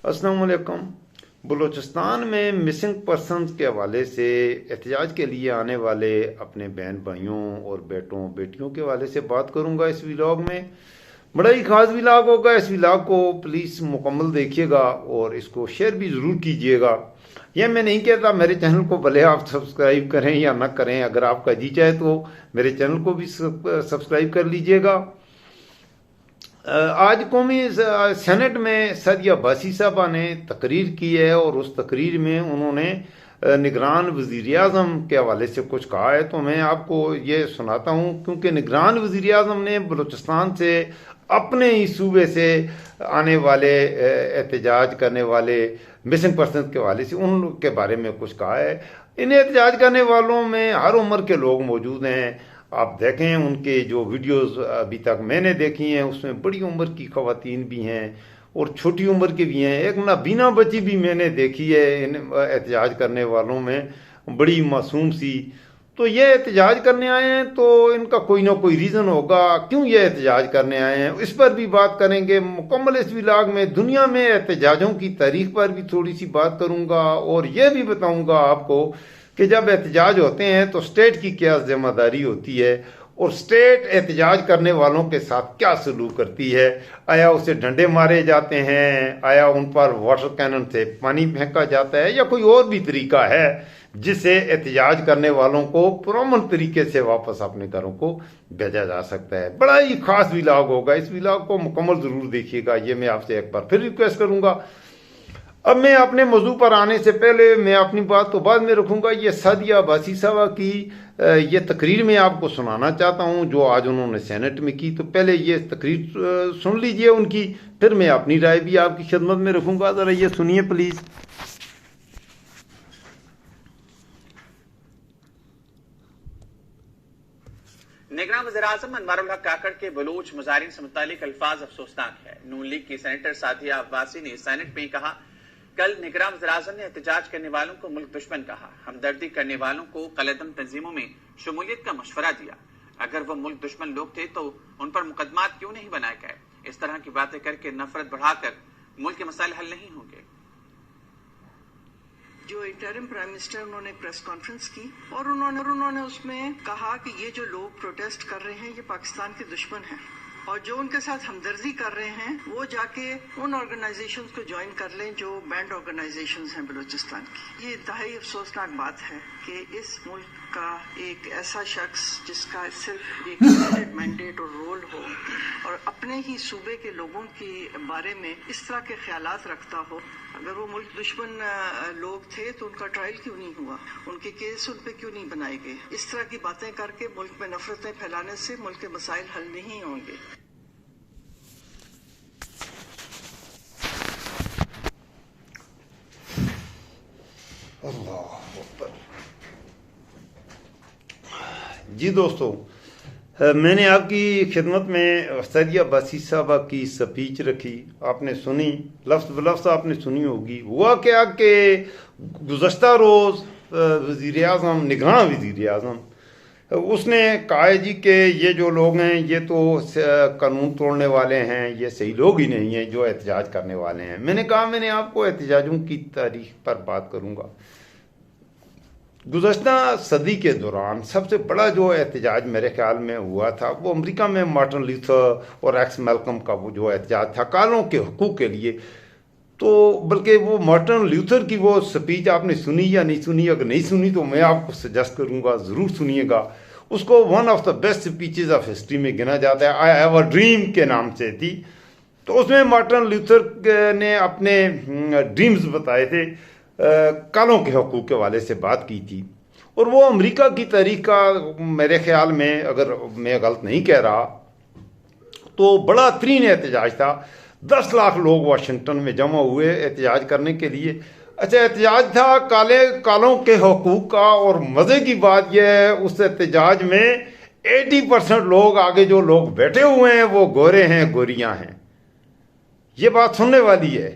अस्सलाम वालेकुम। बलूचिस्तान में मिसिंग पर्सनस के हवाले से एहतजाज के लिए आने वाले अपने बहन भाइयों और बेटों बेटियों के हवाले से बात करूंगा इस व्लॉग में। बड़ा ही खास व्लॉग होगा। इस व्लॉग को प्लीज़ मुकम्मल देखिएगा और इसको शेयर भी ज़रूर कीजिएगा। यह मैं नहीं कहता मेरे चैनल को भले आप सब्सक्राइब करें या ना करें, अगर आपका जी चाहे तो मेरे चैनल को भी सब्सक्राइब कर लीजिएगा। आज कौमी सेनेट में सादिया अब्बासी साहबा ने तकरीर की है और उस तकरीर में उन्होंने निगरान वज़ीर आज़म के हवाले से कुछ कहा है, तो मैं आपको ये सुनाता हूँ। क्योंकि निगरान वज़ीर आज़म ने बलूचिस्तान से अपने ही सूबे से आने वाले एहतजाज करने वाले मिसिंग पर्सन के हवाले से उनके बारे में कुछ कहा है। इन एहतजाज करने वालों में हर उम्र के लोग मौजूद हैं। आप देखें उनके जो वीडियोस अभी तक मैंने देखी हैं उसमें बड़ी उम्र की ख़वातीन भी हैं और छोटी उम्र के भी हैं। एक नाबीना बच्ची भी मैंने देखी है इन एहतजाज करने वालों में, बड़ी मासूम सी। तो ये एहतजाज करने आए हैं तो इनका कोई ना कोई रीज़न होगा क्यों ये एहतजाज करने आए हैं, इस पर भी बात करेंगे मुकम्मल इस व्लॉग में। दुनिया में एहतजाजों की तारीख पर भी थोड़ी सी बात करूँगा और ये भी बताऊँगा आपको कि जब एहतजाज होते हैं तो स्टेट की क्या जिम्मेदारी होती है और स्टेट एहतजाज करने वालों के साथ क्या सलूक करती है। आया उसे डंडे मारे जाते हैं, आया उन पर वाटर कैनन से पानी फेंका जाता है, या कोई और भी तरीका है जिससे एहतजाज करने वालों को पुरअमन तरीके से वापस अपने घरों को भेजा जा सकता है। बड़ा ही खास व्लॉग होगा, इस व्लॉग को मुकम्मल ज़रूर देखिएगा, ये मैं आपसे एक बार फिर रिक्वेस्ट करूँगा। अब मैं अपने मौजू पर आने से पहले मैं अपनी बात तो बाद में रखूंगा। ये सादिया अब्बासी साहबा की ये तकरीर मैं आपको सुनाना चाहता हूँ जो आज उन्होंने सेनेट में की। तो पहले ये तकरीर सुन लीजिए उनकी, फिर मैं अपनी राय भी आपकी खिदमत में रखूंगा। ज़रा ये सुनिए प्लीज़। निगरान वज़ीर-ए-आज़म अनवारुल हक काकड़ के बलूच मुजाहिरीन से मुतालिक अल्फाज अफसोसनाक है। नून लीग की सेनेटर सादिया अब्बासी ने सेनेट में कहा, कल निगरान वज़ीर-ए-आज़म ने एहतजाज करने वालों को मुल्क दुश्मन कहा, हमदर्दी करने वालों को कलदम तंजीमों में शमूलियत का मशवरा दिया। अगर वो मुल्क दुश्मन लोग थे तो उन पर मुकदमात क्यों नहीं बनाए गए। इस तरह की बातें करके नफरत बढ़ाकर मुल्क के मसाइल हल नहीं होंगे। जो इंटरिम प्राइम मिनिस्टर उन्होंने प्रेस कॉन्फ्रेंस की और उन्होंने उसमें कहा कि ये जो लोग प्रोटेस्ट कर रहे हैं ये पाकिस्तान के दुश्मन हैं और जो उनके साथ हमदर्दी कर रहे हैं वो जाके उन ऑर्गेनाइजेशंस को ज्वाइन कर लें जो बैंड ऑर्गेनाइजेशंस हैं बलूचिस्तान की। ये इंतहाई अफसोसनाक बात है कि इस मुल्क का एक ऐसा शख्स जिसका सिर्फ एक लिमिटेड मैंडेट और रोल हो और अपने ही सूबे के लोगों के बारे में इस तरह के ख्यालात रखता हो। अगर वो मुल्क दुश्मन लोग थे तो उनका ट्रायल क्यों नहीं हुआ, उनके केस उन पे क्यों नहीं बनाए गए। इस तरह की बातें करके मुल्क में नफरतें फैलाने से मुल्क के मसाइल हल नहीं होंगे। जी दोस्तों, मैंने आपकी खिदमत में सादिया अब्बासी साहबा की स्पीच रखी, आपने सुनी, लफ्ज़ बलफ्ज़ आपने सुनी होगी। हुआ क्या कि गुज़श्ता रोज़ वज़ीर आज़म, निगरान वज़ीर आज़म, उसने कहा है जी कि ये जो लोग हैं ये तो कानून तोड़ने वाले हैं, ये सही लोग ही नहीं हैं जो एहतजाज करने वाले हैं। मैंने कहा मैंने आपको एहतजाजों की तारीख पर बात करूँगा। गुज़श्ता सदी के दौरान सबसे बड़ा जो एहतजाज मेरे ख्याल में हुआ था वो अमेरिका में मार्टिन लूथर और एक्स मैल्कम का वो जो एहतजाज था कालों के हकूक़ के लिए। तो बल्कि वो मार्टिन लूथर की वो स्पीच आपने सुनी या नहीं सुनी, अगर नहीं सुनी तो मैं आपको सजेस्ट करूँगा ज़रूर सुनिएगा। उसको one of the best speeches of history में गिना जाता है, आई हैव अ ड्रीम के नाम से थी। तो उसमें मार्टिन लूथर ने अपने ड्रीम्स बताए थे, कालों के हकूक़ के हवाले से बात की थी। और वो अमेरिका की तारीख का मेरे ख्याल में, अगर मैं गलत नहीं कह रहा, तो बड़ा तरीन एहतजाज था। 10 लाख लोग वाशिंगटन में जमा हुए एहतजाज करने के लिए। अच्छा, एहतजाज था कालों के हकूक़ का, और मज़े की बात यह है उस एहतजाज में 80% लोग, आगे जो लोग बैठे हुए हैं वो गोरे हैं, गोरियां हैं। ये बात सुनने वाली है।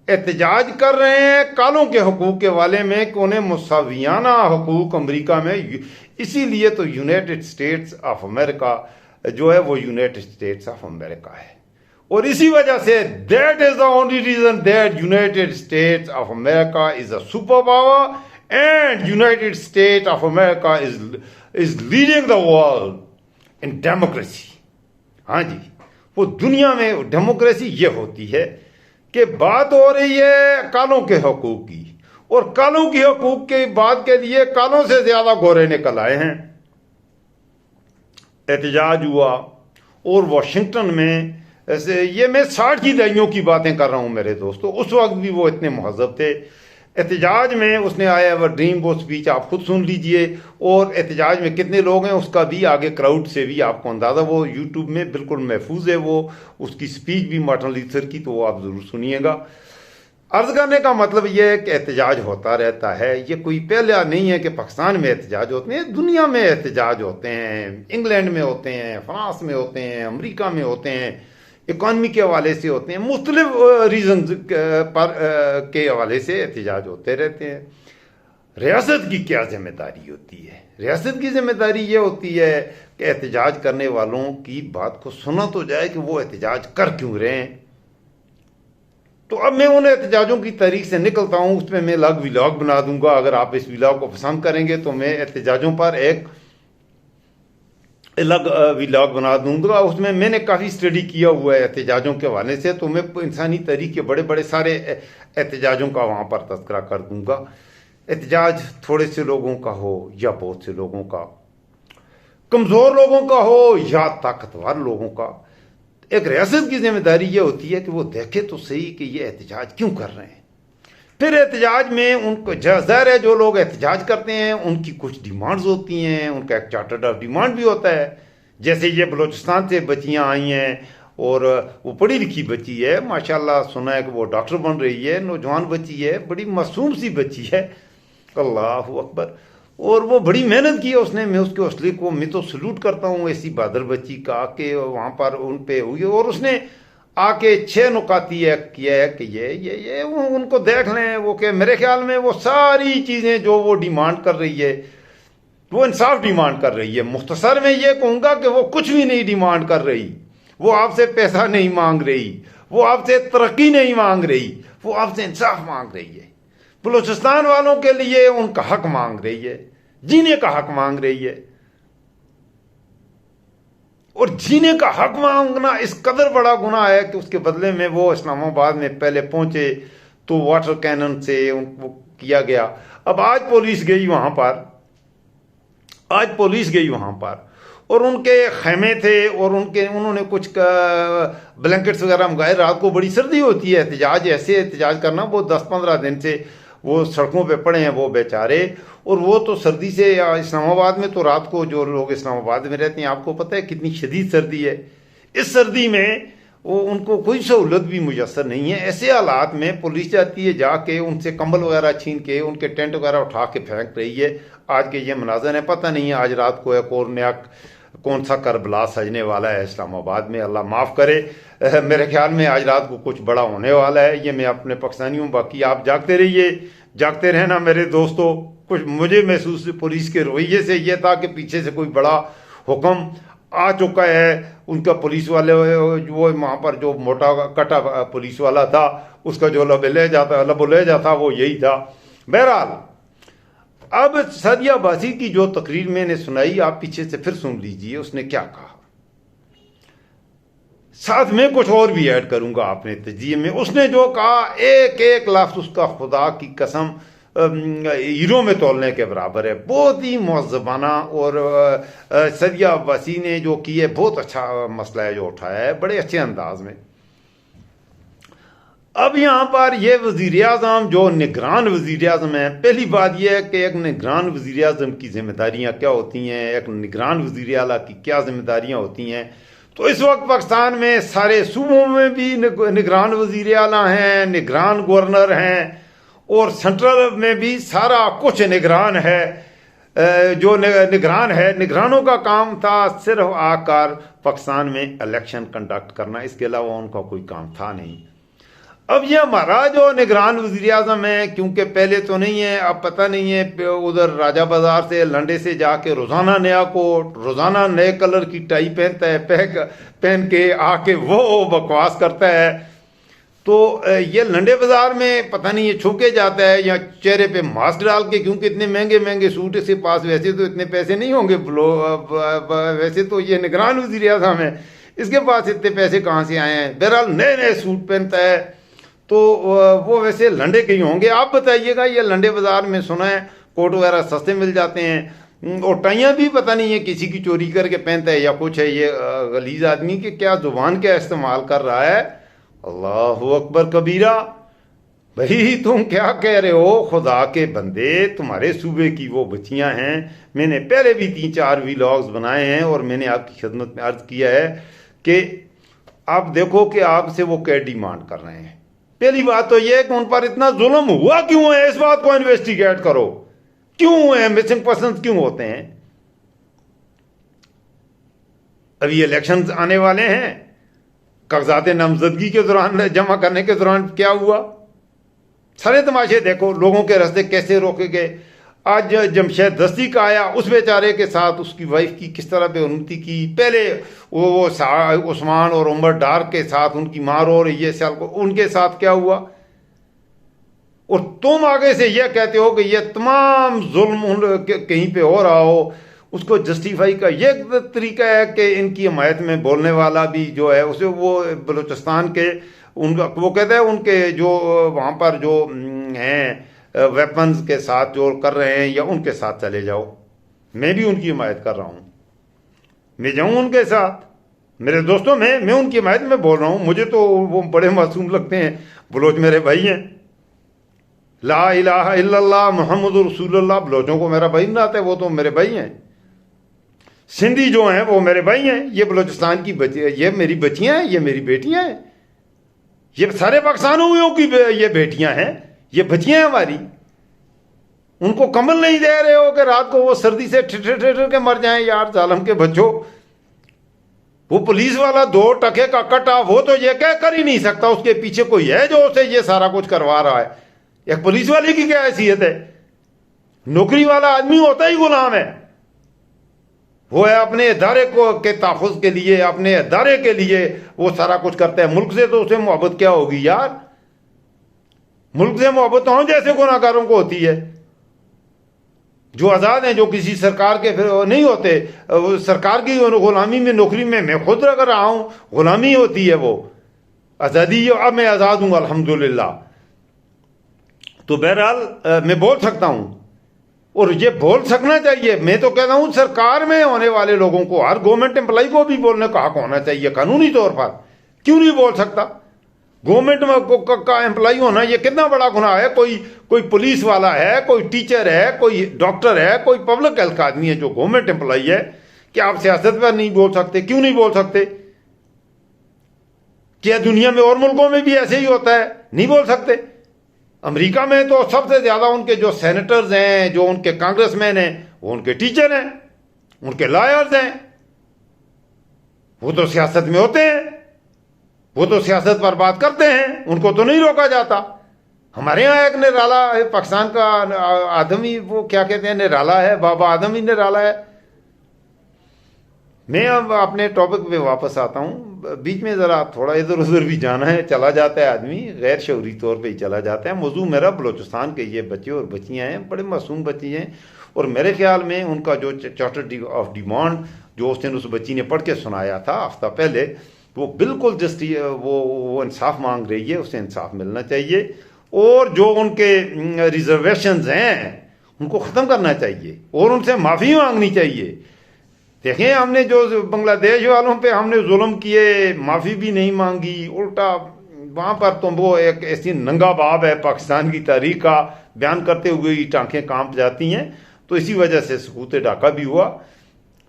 एहतजाज कर रहे हैं कालों के हकूक़ के वाले में कि उन्हें मुसावियाना हकूक़ अमेरिका में, इसीलिए तो यूनाइटेड स्टेट्स ऑफ अमेरिका जो है वो यूनाइटेड स्टेट्स ऑफ अमेरिका है। और इसी वजह से that is the only reason that United States of America is a super power and United States of America is leading the world in democracy. हाँ जी, वो दुनिया में डेमोक्रेसी ये होती है कि बात हो रही है कालों के हकूक की, और कालों की हकूक के बात के लिए कालों से ज्यादा गोरे निकल आए हैं। एहतजाज हुआ और वॉशिंगटन में ऐसे, ये मैं 60 की दहाइयों की बातें कर रहा हूं मेरे दोस्तों, उस वक्त भी वो इतने महजब थे। एहतजाज में उसने आया वो ड्रीम, वो स्पीच आप खुद सुन लीजिए, और एहतजाज में कितने लोग हैं उसका भी आगे क्राउड से भी आपको अंदाज़ा, वो यूट्यूब में बिल्कुल महफूज है वो उसकी स्पीच भी मार्टिन लूथर की, तो वो आप ज़रूर सुनिएगा। अर्ज करने का मतलब ये है कि एहतजाज होता रहता है, ये कोई पहला नहीं है कि पाकिस्तान में एहतजाज होते हैं, दुनिया में एहतजाज होते हैं, इंग्लैंड में होते हैं, फ्रांस में होते हैं, अमेरिका में होते हैं, इकॉनमी के हवाले से होते हैं, मुख्तलिफ रीजन के हवाले से एहतजाज होते रहते हैं। रियासत की क्या जिम्मेदारी होती है? रियासत की जिम्मेदारी ये होती है कि एहतजाज करने वालों की बात को सुना तो जाए कि वो एहतजाज कर क्यों रहे हैं। तो अब मैं उन एहतजाजों की तारीख से निकलता हूँ, उसमें मैं अलग व्लॉग बना दूंगा। अगर आप इस व्लॉग को पसंद करेंगे तो मैं एहतजाजों पर एक अलग व्लॉग बना दूंगा। उसमें मैंने काफ़ी स्टडी किया हुआ है एहतजाजों के हवाले से, तो मैं इंसानी तारीख के बड़े बड़े सारे एहतजाजों का वहाँ पर तज़किरा कर दूंगा। एहतजाज थोड़े से लोगों का हो या बहुत से लोगों का, कमज़ोर लोगों का हो या ताकतवर लोगों का, एक रियासत की जिम्मेदारी ये होती है कि वो देखे तो सही कि ये एहतजाज क्यों कर रहे हैं। फिर एहतजाज में उनको जाहिर है जो लोग एहतजाज करते हैं उनकी कुछ डिमांड्स होती हैं, उनका एक चार्टर्ड ऑफ डिमांड भी होता है। जैसे ये बलूचिस्तान से बच्चियाँ आई हैं और वो पढ़ी लिखी बच्ची है, माशाल्लाह सुना है कि वो डॉक्टर बन रही है, नौजवान बच्ची है, बड़ी मासूम सी बच्ची है, अल्लाह अकबर, और वो बड़ी मेहनत की है उसने। मैं उसके हौसले को मैं तो सल्यूट करता हूँ, ऐसी बहादुर बच्ची का कि वहाँ पर उन पे हुई, और उसने आके 6 नुकाती किया है कि ये वो उनको देख लें। वो कि मेरे ख्याल में वो सारी चीज़ें जो वो डिमांड कर रही है वो इंसाफ डिमांड कर रही है। मुख्तसर में ये कहूँगा कि वो कुछ भी नहीं डिमांड कर रही, वो आपसे पैसा नहीं मांग रही, वो आपसे तरक्की नहीं मांग रही, वो आपसे इंसाफ मांग रही है। बलूचिस्तान वालों के लिए उनका हक मांग रही है, जीने का हक मांग रही है। और जीने का हक मांगना इस कदर बड़ा गुनाह है कि उसके बदले में वो इस्लामाबाद में पहले पहुंचे तो वाटर कैनन से उनको किया गया। अब आज पुलिस गई वहां पर, और उनके खैमे थे और उन्होंने कुछ ब्लैंकेट्स वगैरह मंगाए। रात को बड़ी सर्दी होती है, एहतजाज ऐसे एहतजाज करना, वो 10-15 दिन से वो सड़कों पे पड़े हैं वो बेचारे। और वो तो सर्दी से, इस्लामाबाद में तो रात को जो लोग इस्लामाबाद में रहते हैं आपको पता है कितनी शदीद सर्दी है। इस सर्दी में वो उनको कोई सहूलत भी मुयसर नहीं है। ऐसे हालात में पुलिस जाती है, जाके उनसे कंबल वगैरह छीन के उनके टेंट वगैरह उठा के फेंक रही है। आज के ये मनाजर है, पता नहीं है आज रात को एक और नया कौन सा करबला सजने वाला है इस्लामाबाद में, अल्लाह माफ़ करे। मेरे ख्याल में आज रात को कुछ बड़ा होने वाला है। ये मैं अपने पाकिस्तानियों, बाकी आप जागते रहिए, जागते रहना मेरे दोस्तों। कुछ मुझे महसूस पुलिस के रवैये से ये था कि पीछे से कोई बड़ा हुक्म आ चुका है। उनका पुलिस वाले वो वहाँ पर जो मोटा कटा पुलिस वाला था उसका जो लबुलेजा था वो यही था। बहरहाल अब सादिया अब्बासी की जो तकरीर मैंने सुनाई आप पीछे से फिर सुन लीजिए, उसने क्या कहा। साथ में कुछ और भी ऐड करूंगा अपने तजिए में। उसने जो कहा एक एक लफ्ज उसका खुदा की कसम हीरो में तोलने के बराबर है। बहुत ही मुअज़्ज़बाना, और सादिया अब्बासी ने जो की है बहुत अच्छा मसला है जो उठाया है बड़े अच्छे अंदाज में। अब यहाँ पर ये वज़ीर आज़म जो निगरान वज़ीर आज़म है, पहली बात यह है कि एक निगरान वज़ीर आज़म की जिम्मेदारियाँ क्या होती हैं, एक निगरान वज़ीर आला की क्या जिम्मेदारियाँ होती हैं। तो इस वक्त पाकिस्तान में सारे सूबों में भी निगरान वज़ीर आला हैं, निगरान गवर्नर हैं, और सेंट्रल में भी सारा कुछ निगरान है। जो निगरान है, निगरानों का काम था सिर्फ आकर पाकिस्तान में इलेक्शन कंडक्ट करना, इसके अलावा उनका कोई काम था नहीं। अब ये हमारा जो निगरान वज़ीर आज़म है, क्योंकि पहले तो नहीं है, अब पता नहीं है, उधर राजा बाजार से लंडे से जाके रोज़ाना नया कोट, रोज़ाना नए कलर की टाई पहनता है, पहन के आके वो बकवास करता है। तो ये लंडे बाजार में पता नहीं ये छुपके जाता है या चेहरे पे मास्क डाल के, क्योंकि इतने महंगे महंगे सूट इसके पास वैसे तो इतने पैसे नहीं होंगे, वैसे तो ये निगरान वज़ीर आज़म है, इसके पास इतने पैसे कहाँ से आए हैं। बहरहाल नए नए सूट पहनता है, तो वो वैसे लंडे के ही होंगे। आप बताइएगा, ये लंडे बाजार में सुना है कोट वगैरह सस्ते मिल जाते हैं, और टाइयाँ भी पता नहीं है किसी की चोरी करके पहनता है या कुछ है। ये गलीज आदमी के क्या जुबान क्या इस्तेमाल कर रहा है, अल्लाहु अकबर कबीरा। भाई तुम क्या कह रहे हो, खुदा के बंदे, तुम्हारे सूबे की वो बच्चियां हैं। मैंने पहले भी 3-4 व्लॉग्स बनाए हैं और मैंने आपकी खिदमत में अर्ज किया है कि आप देखो कि आपसे वो क्या डिमांड कर रहे हैं। पहली बात तो यह है कि उन पर इतना जुल्म हुआ क्यों है, इस बात को इन्वेस्टिगेट करो। क्यों है, मिसिंग पर्सन क्यों होते हैं। अभी इलेक्शन आने वाले हैं, कागजात नामजदगी के दौरान जमा करने के दौरान क्या हुआ, सारे तमाशे देखो, लोगों के रास्ते कैसे रोके गए। आज जमशेद दस्ती का आया, उस बेचारे के साथ उसकी वाइफ की किस तरह बेउन्नति की। पहले वो उस्मान और उमर डार के साथ उनकी मार हो रही है, साल को उनके साथ क्या हुआ। और तुम आगे से यह कहते हो कि यह तमाम जुल्म कहीं पे हो रहा हो, उसको जस्टिफाई का यह तरीका है कि इनकी हमायत में बोलने वाला भी जो है उसे वो बलूचिस्तान के उनका वो कहते हैं उनके जो वहाँ पर जो हैं वेपन्स के साथ जो कर रहे हैं या उनके साथ चले जाओ। मैं भी उनकी हिमायत कर रहा हूँ, मैं जाऊँ उनके साथ। मेरे दोस्तों मैं उनकी हिमायत में बोल रहा हूँ, मुझे तो वो बड़े मासूम लगते हैं। बलोच मेरे भाई हैं, ला इलाहा इल्लल्लाह मुहम्मदुर रसूलुल्लाह, बलोचों को मेरा भाई बनाता है, वो तो मेरे भाई हैं। सिंधी जो हैं वो मेरे भाई हैं। ये बलूचिस्तान की ये मेरी बच्चियाँ हैं, ये मेरी बेटियाँ हैं, ये सारे पाकिस्तानियों की ये बेटियाँ हैं, ये बच्चियाँ हमारी। उनको कम्बल नहीं दे रहे हो कि रात को वो सर्दी से ठिठर के मर जाएं। यार जालम के बच्चों, वो पुलिस वाला 2 टके का कटा, वो तो ये कह कर ही नहीं सकता उसके पीछे कोई है जो उसे ये सारा कुछ करवा रहा है। एक पुलिस वाले की क्या हैसियत है। नौकरी वाला आदमी होता ही गुलाम है, वो है अपने इदारे को के तहफ़्फ़ुज़ के लिए, अपने इदारे के लिए वो सारा कुछ करता है। मुल्क से तो उसे मोहब्बत क्या होगी यार, मुल्क से मोहब्बत तो हम जैसे गुनाहगारों को होती है जो आज़ाद हैं, जो किसी सरकार के फिर नहीं होते। सरकार की गुलामी में नौकरी में मैं खुद अगर रहा हूँ, गुलामी होती है वो आज़ादी। अब मैं आज़ाद हूँ अल्हम्दुलिल्लाह। तो बहरहाल मैं बोल सकता हूँ और ये बोल सकना चाहिए। मैं तो कहता हूँ सरकार में होने वाले लोगों को, हर गवर्नमेंट एम्प्लॉय को भी बोलने का हक होना चाहिए कानूनी तौर पर। क्यों नहीं बोल सकता। गवर्नमेंट में का एम्प्लॉय होना ये कितना बड़ा गुनाह है। कोई पुलिस वाला है, कोई टीचर है, कोई डॉक्टर है, कोई पब्लिक हेल्थ का आदमी है जो गवर्नमेंट एम्प्लॉय है, क्या आप सियासत पर नहीं बोल सकते। क्यों नहीं बोल सकते। क्या दुनिया में और मुल्कों में भी ऐसे ही होता है, नहीं बोल सकते। अमेरिका में तो सबसे ज्यादा उनके जो सेनेटर्स हैं, जो उनके कांग्रेसमैन हैं, वो उनके टीचर हैं, उनके लॉयर्स हैं। वो तो सियासत में होते हैं, वो तो सियासत पर बात करते हैं, उनको तो नहीं रोका जाता। हमारे यहाँ एक निराला है, पाकिस्तान का आदमी, वो क्या कहते हैं, निराला है, बाबा आदम ही निराला है। मैं अब अपने टॉपिक पे वापस आता हूँ। बीच में ज़रा थोड़ा इधर उधर भी जाना है, चला जाता है आदमी, गैर शऊरी तौर पे ही चला जाता है। मौजू मेरा बलूचिस्तान के ये बच्चे और बच्चियाँ हैं, बड़े मासूम बच्ची हैं, और मेरे ख्याल में उनका जो चार्टर ऑफ डिमांड जो उस दिन उस बच्ची ने पढ़ के सुनाया था हफ्ता पहले, वो बिल्कुल जस्ट वो इंसाफ मांग रही है, उसे इंसाफ मिलना चाहिए। और जो उनके रिजर्वेशंस हैं उनको ख़त्म करना चाहिए और उनसे माफ़ी मांगनी चाहिए। देखें, हमने जो बांग्लादेश वालों पे हमने जुल्म किए, माफ़ी भी नहीं मांगी, उल्टा वहाँ पर तो वो एक ऐसी नंगा बाब है पाकिस्तान की तारीख का बयान करते हुए ही टाँखें कांप जाती हैं। तो इसी वजह से सकूत डाका भी हुआ।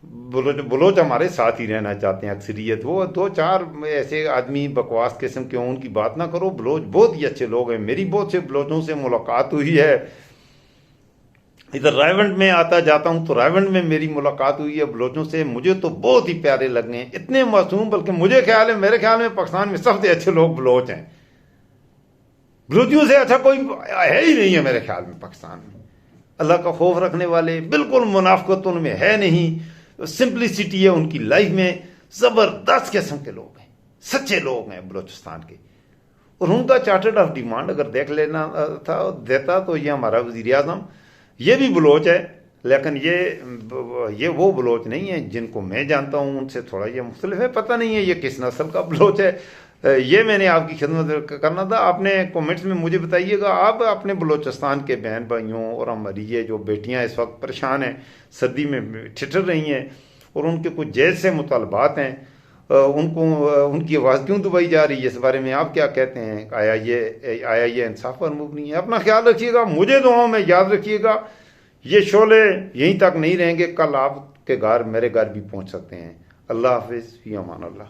बलोच हमारे साथ ही रहना चाहते हैं अक्सरियत। वो 2-4 ऐसे आदमी बकवास किस्म के, उनकी बात ना करो। बलोच बहुत ही अच्छे लोग हैं, मेरी बहुत से बलोचों से मुलाकात हुई है। इधर रायवंड में आता जाता हूँ तो रायवंड में मेरी मुलाकात हुई है बलोचों से, मुझे तो बहुत ही प्यारे लगे हैं, इतने मासूम। बल्कि मुझे ख्याल है, मेरे ख्याल में पाकिस्तान में सबसे अच्छे लोग बलोच हैं। बलूचियों से अच्छा कोई है ही नहीं है मेरे ख्याल में पाकिस्तान में। अल्लाह का खौफ रखने वाले, बिल्कुल मुनाफिकत उनमें है नहीं, सिंपलिसिटी है उनकी लाइफ में। ज़बरदस्त किस्म के लोग हैं, सच्चे लोग हैं बलूचिस्तान के। और उनका चार्टर्ड ऑफ डिमांड अगर देख लेना था देता तो ये हमारा वज़ीर आज़म, ये भी बलोच है, लेकिन ये वो बलोच नहीं है जिनको मैं जानता हूँ, उनसे थोड़ा ये मुख्तलिफ है। पता नहीं है ये किस नस्ल का बलोच है, ये मैंने आपकी खिदमत करना था। आपने कमेंट्स में मुझे बताइएगा, आप अपने बलूचिस्तान के बहन भाइयों और हमारी ये जो बेटियां इस वक्त परेशान हैं, सर्दी में ठिठर रही हैं और उनके कुछ जैज से मुतालबात हैं, उनको उनकी आवाज़ क्यों दबाई जा रही है, इस बारे में आप क्या कहते हैं? आया ये इंसाफ पर मुबनी है? अपना ख्याल रखिएगा, मुझे दुआओं में याद रखिएगा। ये शोले यहीं तक नहीं रहेंगे, कल आपके घर मेरे घर भी पहुँच सकते हैं। अल्लाह हाफिज़, फ़ी अमान अल्लाह।